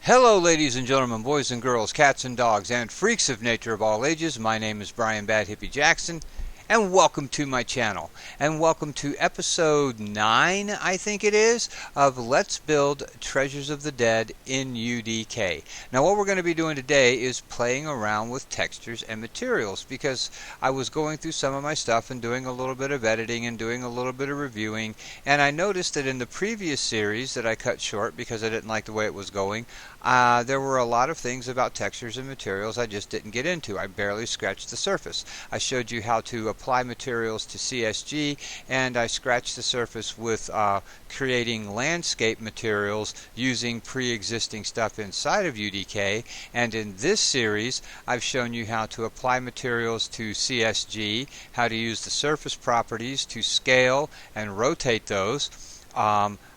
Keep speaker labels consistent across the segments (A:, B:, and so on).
A: Hello ladies and gentlemen, boys and girls, cats and dogs, and freaks of nature of all ages. My name is Brian Bad Hippie Jackson, and welcome to my channel. And welcome to episode 9, I think it is, of Let's Build Treasures of the Dead in UDK. Now what we're going to be doing today is playing around with textures and materials, because I was going through some of my stuff and doing a little bit of editing and doing a little bit of reviewing, and I noticed that in the previous series that I cut short because I didn't like the way it was going, there were a lot of things about textures and materials I just didn't get into. I barely scratched the surface. I showed you how to apply materials to CSG, and I scratched the surface with creating landscape materials using pre-existing stuff inside of UDK. And in this series I've shown you how to apply materials to CSG, how to use the surface properties to scale and rotate those.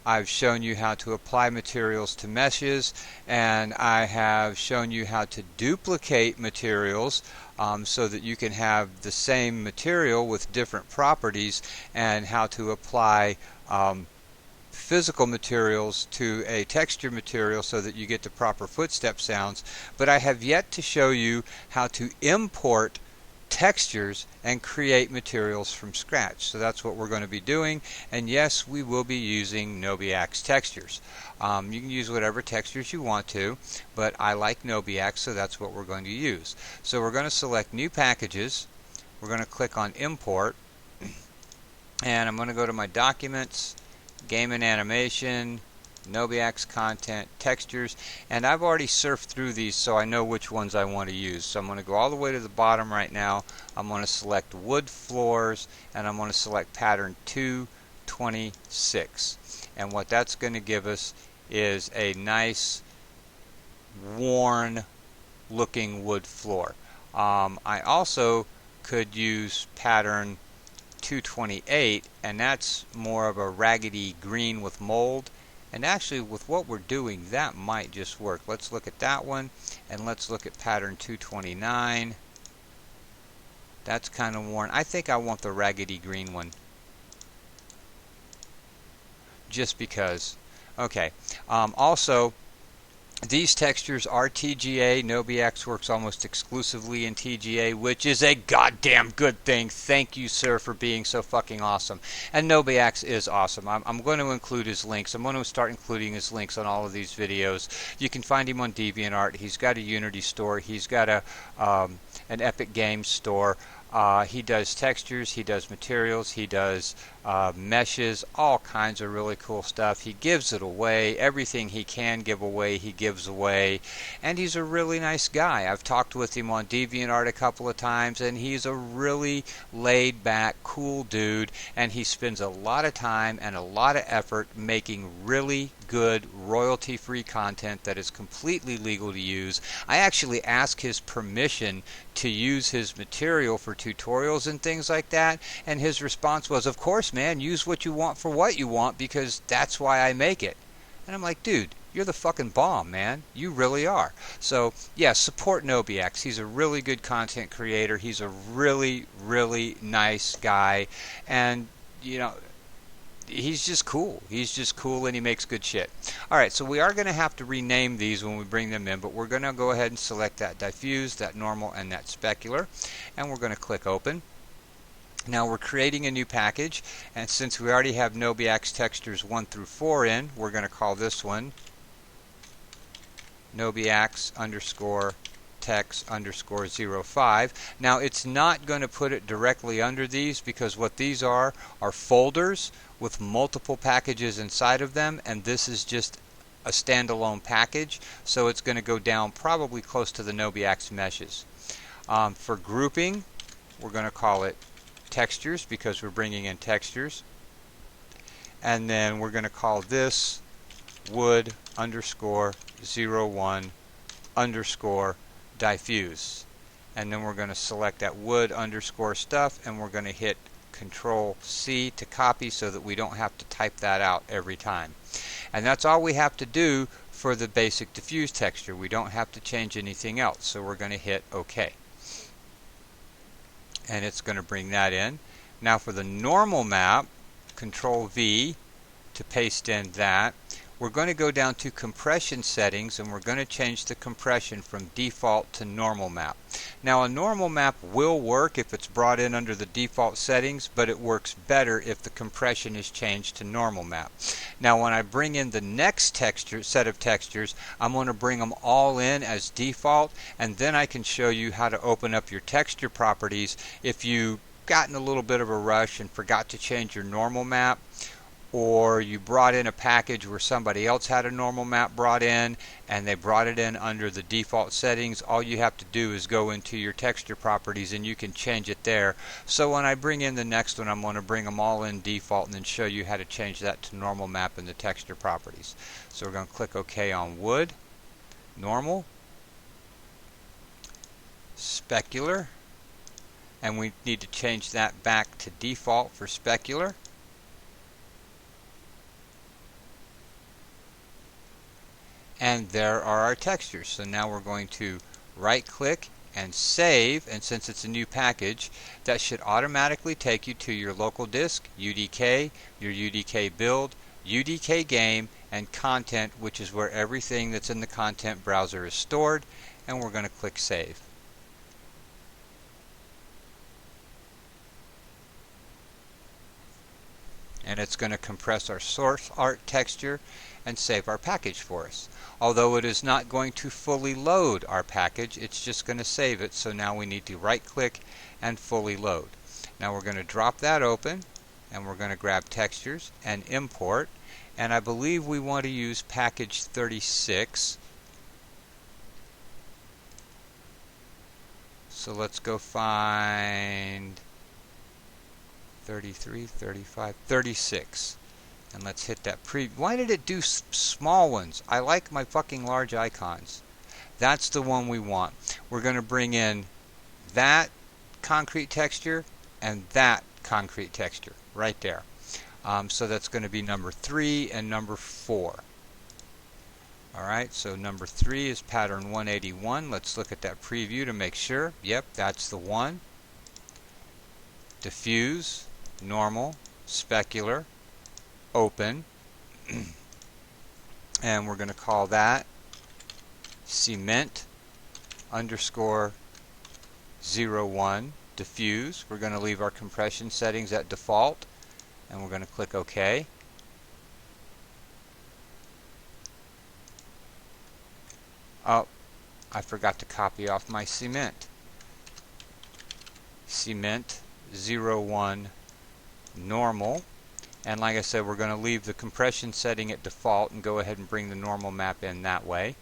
A: I've shown you how to apply materials to meshes, and I have shown you how to duplicate materials so that you can have the same material with different properties, and how to apply physical materials to a texture material so that you get the proper footstep sounds. But I have yet to show you how to import textures and create materials from scratch. So that's what we're going to be doing, and yes, we will be using Nobiax textures. You can use whatever textures you want to, but I like Nobiax, so that's what we're going to use. So we're going to select New Packages, we're going to click on Import, and I'm going to go to my Documents, Game and Animation, Nobiax Content, Textures, and I've already surfed through these so I know which ones I want to use. So I'm going to go all the way to the bottom right now. I'm going to select Wood Floors, and I'm going to select Pattern 226. And what that's going to give us is a nice worn looking wood floor. I also could use Pattern 228, and that's more of a raggedy green with mold. And actually, with what we're doing, that might just work. Let's look at that one, and let's look at Pattern 229. That's kind of worn. I think I want the raggedy green one, just because. Okay. Also, these textures are TGA. Nobiax works almost exclusively in TGA, which is a goddamn good thing. Thank you, sir, for being so fucking awesome. And Nobiax is awesome. I'm going to include his links. I'm going to start including his links on all of these videos. You can find him on DeviantArt. He's got a Unity store. He's got an Epic Games store. He does textures, he does materials, he does meshes, all kinds of really cool stuff. He gives it away. Everything he can give away, he gives away. And he's a really nice guy. I've talked with him on DeviantArt a couple of times, and he's a really laid back, cool dude, and he spends a lot of time and a lot of effort making really good royalty-free content that is completely legal to use. I actually asked his permission to use his material for tutorials and things like that, and his response was, of course, man, use what you want for what you want, because that's why I make it. And I'm like, dude, you're the fucking bomb, man. You really are. So yeah, support Nobiax. He's a really good content creator. He's a really, really nice guy, and you know, he's just cool. He's just cool, and he makes good shit. Alright, so we are going to have to rename these when we bring them in, but we're going to go ahead and select that diffuse, that normal, and that specular, and we're going to click open. Now we're creating a new package, and since we already have Nobiax textures 1 through 4 in, we're going to call this one Nobiax underscore text underscore 05. Now it's not going to put it directly under these, because what these are folders with multiple packages inside of them, and this is just a standalone package, so it's going to go down probably close to the Nobiax meshes. For grouping, we're going to call it textures, because we're bringing in textures, and then we're going to call this wood underscore 01 underscore diffuse, and then we're going to select that wood underscore stuff, and we're going to hit Control C to copy so that we don't have to type that out every time. And that's all we have to do for the basic diffuse texture. We don't have to change anything else, so we're going to hit OK, and it's going to bring that in. Now for the normal map, Control V to paste in that. we're going to go down to compression settings, and we're going to change the compression from default to normal map. Now, a normal map will work if it's brought in under the default settings, but it works better if the compression is changed to normal map. Now, when I bring in the next set of textures, I'm going to bring them all in as default, and then I can show you how to open up your texture properties if you gotten a little bit of a rush and forgot to change your normal map, or you brought in a package where somebody else had a normal map brought in and they brought it in under the default settings. All you have to do is go into your texture properties and you can change it there. So when I bring in the next one, I'm going to bring them all in default and then show you how to change that to normal map in the texture properties. So we're going to click OK on wood, normal, specular, and we need to change that back to default for specular. And there are our textures. So now we're going to right click and save, and since it's a new package, that should automatically take you to your local disk, UDK, your UDK build, UDK game, and content, which is where everything that's in the content browser is stored, and we're going to click save. And it's going to compress our source art texture and save our package for us. Although it is not going to fully load our package, it's just going to save it. So now we need to right click and fully load. Now we're going to drop that open, and we're going to grab textures and import, and I believe we want to use package 36. So let's go find 33, 35, 36. And let's hit that preview. Why did it do small ones? I like my fucking large icons. That's the one we want. We're going to bring in that concrete texture and that concrete texture right there. So that's going to be number 3 and number 4. Alright, so number 3 is pattern 181. Let's look at that preview to make sure. Yep, that's the one. Diffuse, normal, specular, open, and we're going to call that cement underscore 01 diffuse. We're going to leave our compression settings at default, and we're going to click OK. Oh, I forgot to copy off my cement. Cement 01 normal. And like I said, we're going to leave the compression setting at default and go ahead and bring the normal map in that way.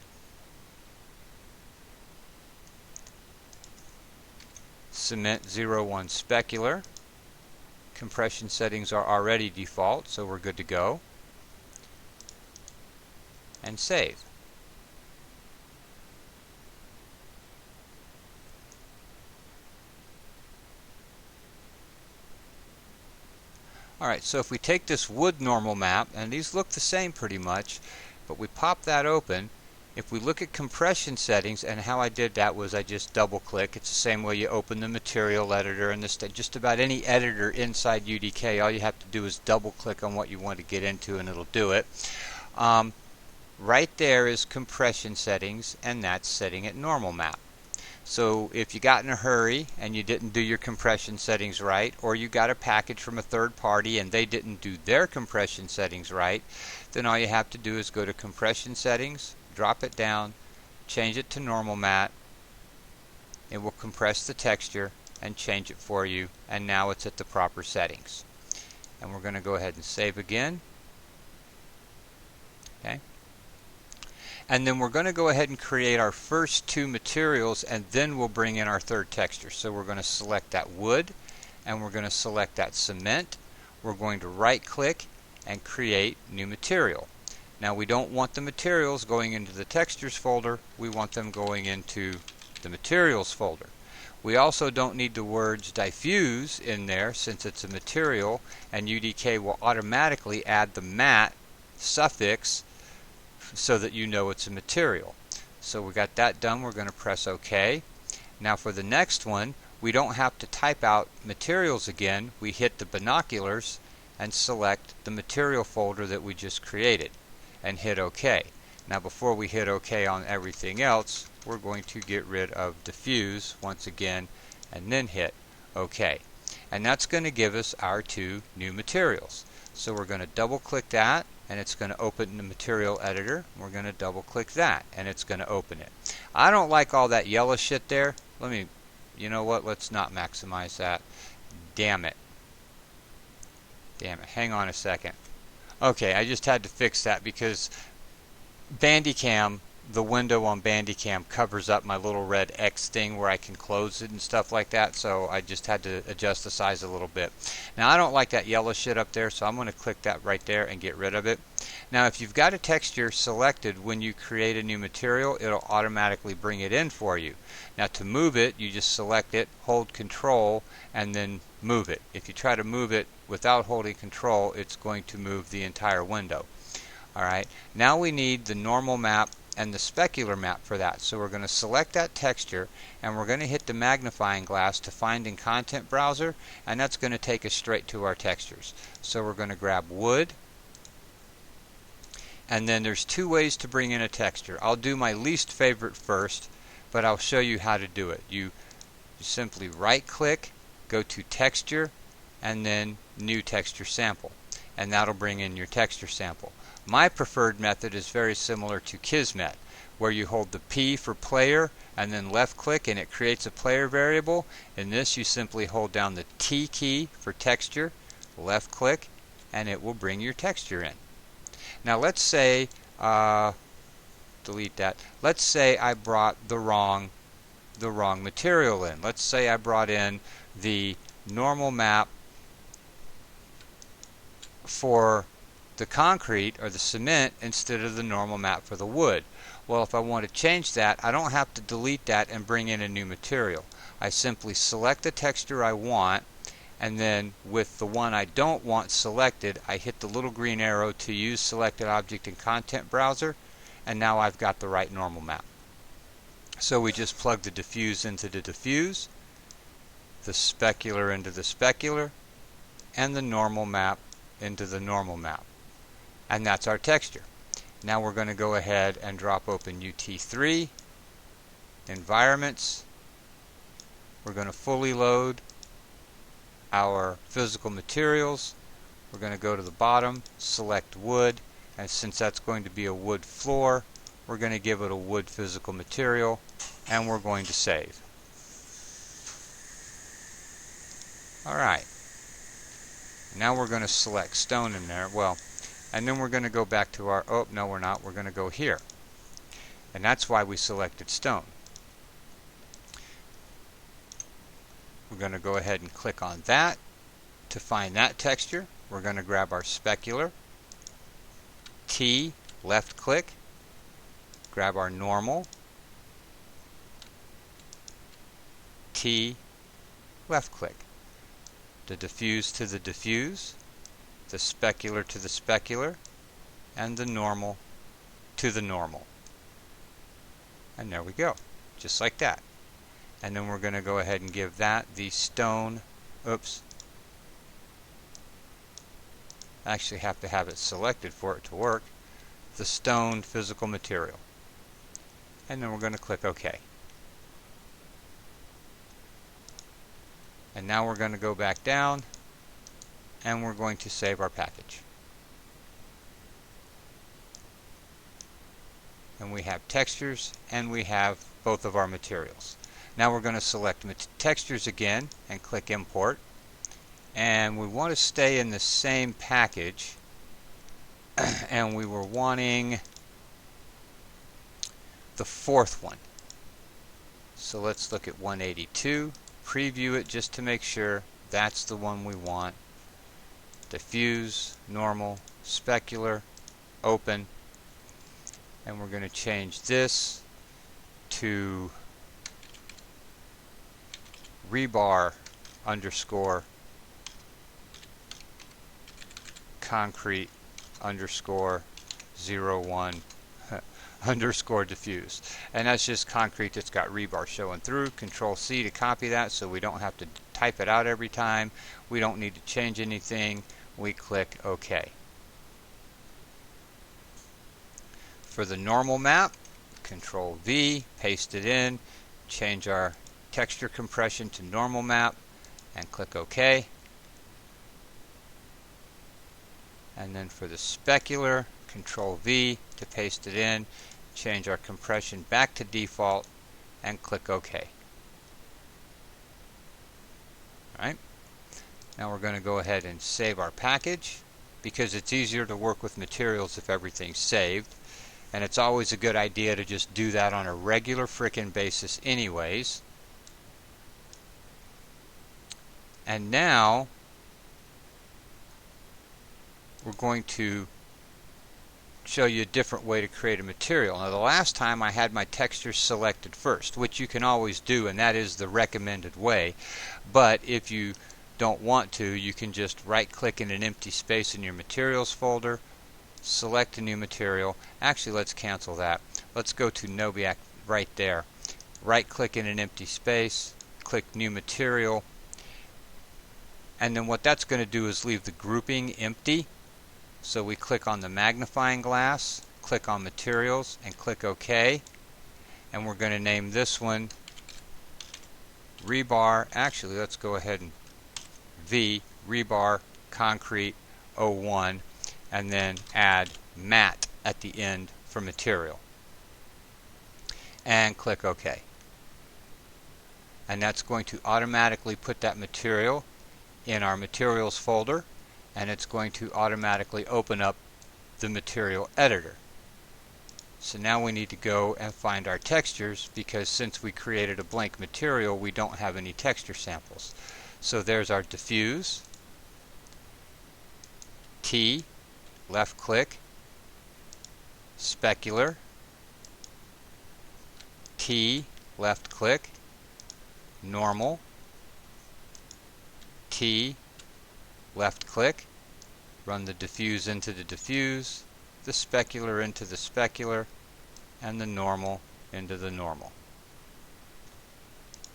A: Cement 01 specular. Compression settings are already default, so we're good to go. And save. Alright, so if we take this wood normal map, and these look the same pretty much, but we pop that open, if we look at compression settings, and how I did that was I just double click. It's the same way you open the material editor and just about any editor inside UDK. All you have to do is double click on what you want to get into and it'll do it. Right there is compression settings, and that's setting it normal map. So if you got in a hurry and you didn't do your compression settings right, or you got a package from a third party and they didn't do their compression settings right, then all you have to do is go to compression settings, drop it down, change it to normal matte. It will compress the texture and change it for you, and now it's at the proper settings. And we're going to go ahead and save again. Okay. And then we're going to go ahead and create our first 2 materials, and then we'll bring in our third texture. So we're going to select that wood, and we're going to select that cement. We're going to right click and create new material. Now we don't want the materials going into the textures folder, we want them going into the materials folder. We also don't need the words diffuse in there since it's a material, and UDK will automatically add the matte suffix so that you know it's a material. So we got that done. We're going to press OK. Now for the next one, we don't have to type out materials again. We hit the binoculars and select the material folder that we just created. and hit OK. Now before we hit OK on everything else, we're going to get rid of diffuse once again and then hit OK. And that's going to give us our two new materials. So we're going to double click that and it's going to open the material editor. We're going to double click that and it's going to open it. I don't like all that yellow shit there. You know what, let's not maximize that. Damn it. Hang on a second. Okay, I just had to fix that because Bandicam, the window on Bandicam covers up my little red X thing where I can close it and stuff like that, so I just had to adjust the size a little bit. Now I don't like that yellow shit up there, so I'm going to click that right there and get rid of it. Now if you've got a texture selected when you create a new material, it'll automatically bring it in for you. Now to move it, you just select it, hold Control, and then move it. If you try to move it without holding Control, it's going to move the entire window. Alright, now we need the normal map and the specular map for that. So we're going to select that texture and we're going to hit the magnifying glass to find in Content Browser, and that's going to take us straight to our textures. So we're going to grab wood, and then there's two ways to bring in a texture. I'll do my least favorite first, but I'll show you how to do it. You simply right click, go to texture, and then new texture sample, and that'll bring in your texture sample. My preferred method is very similar to Kismet, where you hold the P for player and then left click and it creates a player variable. In this you simply hold down the T key for texture, left click, and it will bring your texture in. Now let's say, delete that, let's say I brought the wrong material in. Let's say I brought in the normal map for the concrete or the cement instead of the normal map for the wood. Well, if I want to change that, I don't have to delete that and bring in a new material. I simply select the texture I want, and then with the one I don't want selected, I hit the little green arrow to use selected object in Content Browser, and now I've got the right normal map. So we just plug the diffuse into the diffuse, the specular into the specular, and the normal map into the normal map. And that's our texture. Now we're going to go ahead and drop open UT3, Environments. We're going to fully load our physical materials. We're going to go to the bottom, select wood, and since that's going to be a wood floor, we're going to give it a wood physical material, and we're going to save. Alright. Now we're going to select stone in there. Well, and then we're going to go back to our, oh no we're not, we're going to go here. And that's why we selected stone. We're going to go ahead and click on that to find that texture. We're going to grab our specular, T, left click, grab our normal, T, left click, the diffuse to the diffuse, the specular to the specular, and the normal to the normal. And there we go, just like that. And then we're going to go ahead and give that the stone, oops, I actually have to have it selected for it to work, the stone physical material. And then we're going to click OK. And now we're going to go back down and we're going to save our package. And we have textures and we have both of our materials. Now we're going to select textures again and click import, and we want to stay in the same package and we were wanting the fourth one. So let's look at 182, preview it just to make sure that's the one we want. Diffuse, normal, specular, open, and we're going to change this to rebar underscore concrete underscore 01 underscore diffuse, and that's just concrete that's got rebar showing through. Control C to copy that so we don't have to type it out every time. We don't need to change anything. We click OK. for the normal map, Control V, paste it in, change our texture compression to normal map, and click OK. And then for the specular, Control V to paste it in, change our compression back to default, and click OK. Alright, now we're going to go ahead and save our package, because it's easier to work with materials if everything's saved. And it's always a good idea to just do that on a regular frickin' basis anyways. And now we're going to show you a different way to create a material. Now the last time I had my textures selected first, which you can always do, and that is the recommended way. But if you don't want to, you can just right click in an empty space in your materials folder, select a new material. Actually, let's cancel that. Let's go to Nobiac right there. Right click in an empty space, click new material, and then what that's going to do is leave the grouping empty. So we click on the magnifying glass, click on materials, and click OK. And we're going to name this one rebar. Actually, let's go ahead and V, rebar concrete 01, and then add matte at the end for material. And click OK. And that's going to automatically put that material in our materials folder, and it's going to automatically open up the material editor. So now we need to go and find our textures, because since we created a blank material, we don't have any texture samples. So there's our diffuse, T, left click, specular, T, left click, normal, T, left click, run the diffuse into the diffuse, the specular into the specular, and the normal into the normal.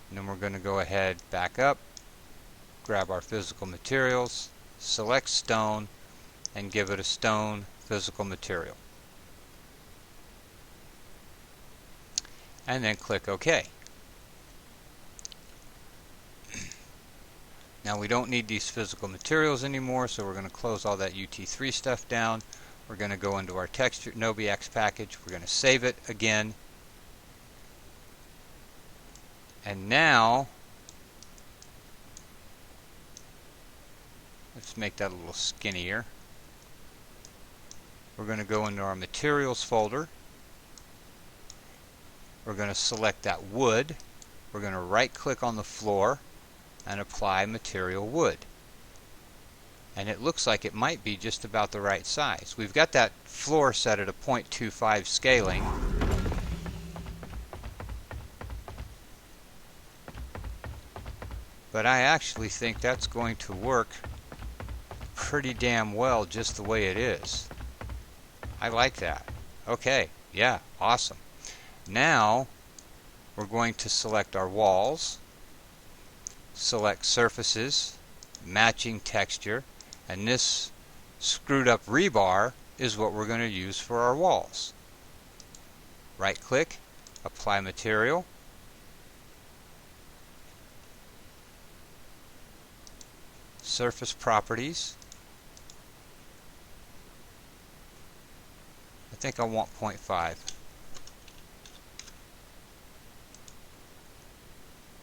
A: And then we're going to go ahead, back up, grab our physical materials, select stone, and give it a stone physical material. And then click OK. Now we don't need these physical materials anymore, so we're going to close all that UT3 stuff down. We're going to go into our texture Nobiax package. We're going to save it again. And now let's make that a little skinnier. We're going to go into our materials folder. We're going to select that wood. We're going to right click on the floor and apply material wood. And it looks like it might be just about the right size. We've got that floor set at a 0.25 scaling. But I actually think that's going to work pretty damn well just the way it is. I like that. Okay, yeah, awesome. Now we're going to select our walls, select surfaces, matching texture, and this screwed up rebar is what we're going to use for our walls. Right click, apply material, surface properties. I think I want 0.5.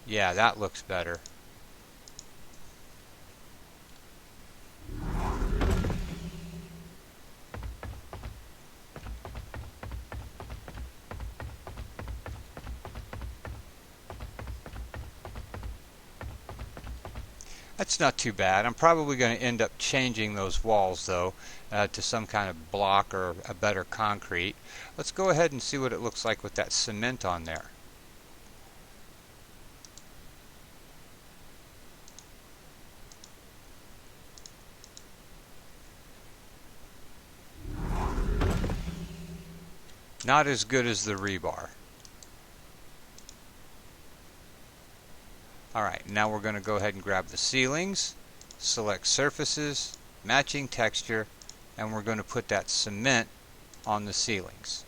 A: Yeah, that looks better. That's not too bad. I'm probably going to end up changing those walls though to some kind of block or a better concrete. Let's go ahead and see what it looks like with that cement on there. Not as good as the rebar. Alright, now we're going to go ahead and grab the ceilings, select surfaces, matching texture, and we're going to put that cement on the ceilings.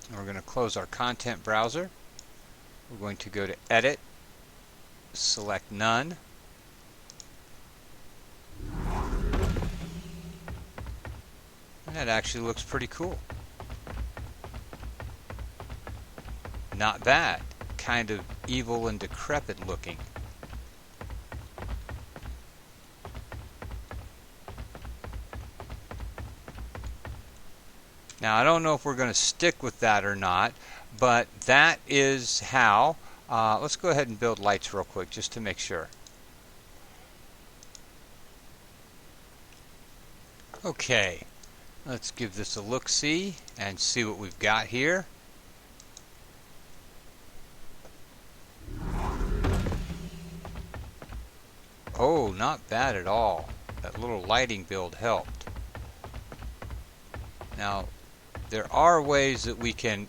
A: And we're going to close our content browser. We're going to go to Edit, select None. And that actually looks pretty cool. Not bad. Kind of evil and decrepit looking. Now, I don't know if we're going to stick with that or not, but that is how. Let's go ahead and build lights real quick just to make sure. Okay, let's give this a look-see and see what we've got here. Oh, not bad at all. That little lighting build helped. Now, there are ways that we can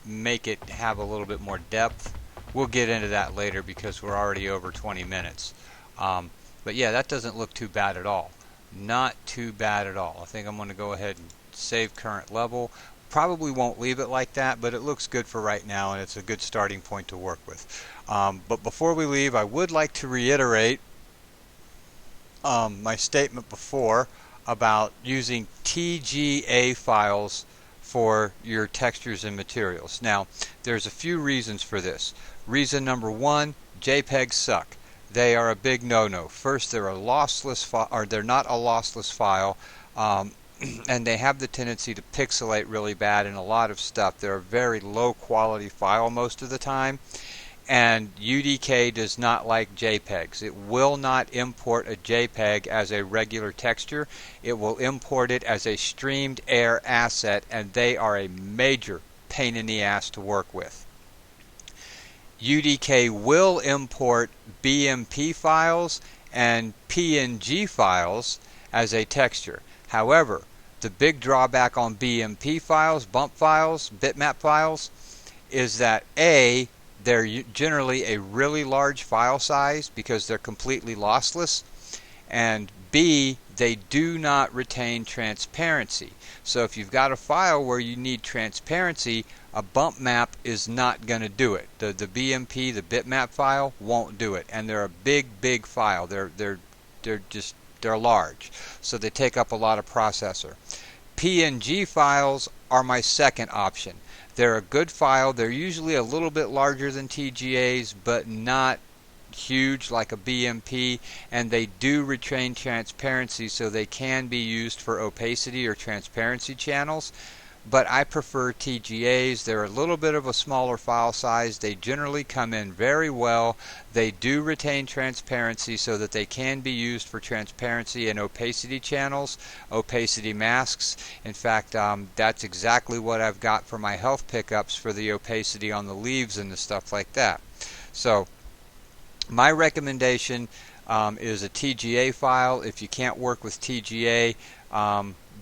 A: make it have a little bit more depth. We'll get into that later because we're already over 20 minutes. But yeah, that doesn't look too bad at all. Not too bad at all. I think I'm going to go ahead and save current level. Probably won't leave it like that, but it looks good for right now, and it's a good starting point to work with. But before we leave, I would like to reiterate my statement before about using TGA files for your textures and materials. Now, there's a few reasons for this. Reason number one, JPEGs suck. They are a big no-no. First, they're a lossless file, or they're not a lossless file, and they have the tendency to pixelate really bad in a lot of stuff. They're a very low-quality file most of the time, and UDK does not like JPEGs. It will not import a JPEG as a regular texture. It will import it as a streamed air asset, and they are a major pain in the ass to work with. UDK will import BMP files and PNG files as a texture. However, the big drawback on BMP files, bump files, bitmap files, is that A, they're generally a really large file size because they're completely lossless, and B, they do not retain transparency. So if you've got a file where you need transparency, a bump map is not going to do it. The BMP, the bitmap file, won't do it, and they're a big file. They're large, so they take up a lot of processor. PNG files are my second option. They're a good file. They're usually a little bit larger than TGAs, but not huge like a BMP, and they do retain transparency, so they can be used for opacity or transparency channels. But I prefer TGAs. They're a little bit of a smaller file size. They generally come in very well. They do retain transparency so that they can be used for transparency and opacity channels, opacity masks. In fact, that's exactly what I've got for my health pickups for the opacity on the leaves and the stuff like that. So my recommendation is a TGA file. If you can't work with TGA,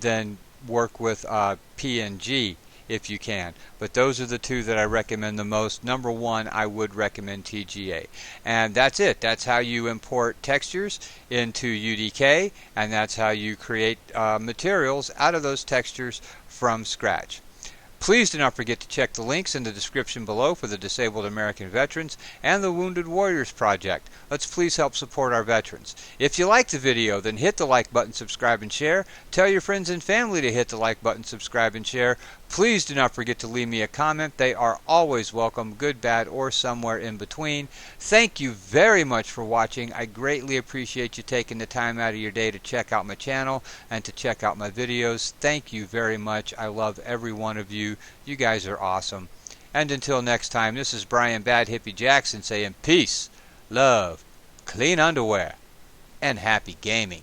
A: then work with PNG if you can. But those are the two that I recommend the most. Number one, I would recommend TGA. And that's it. That's how you import textures into UDK, and that's how you create materials out of those textures from scratch. Please do not forget to check the links in the description below for the Disabled American Veterans and the Wounded Warriors Project. Let's please help support our veterans. If you liked the video, then hit the like button, subscribe, and share. Tell your friends and family to hit the like button, subscribe, and share. Please do not forget to leave me a comment. They are always welcome, good, bad, or somewhere in between. Thank you very much for watching. I greatly appreciate you taking the time out of your day to check out my channel and to check out my videos. Thank you very much. I love every one of you. You guys are awesome. And until next time, this is Brian Bad Hippie Jackson saying peace, love, clean underwear, and happy gaming.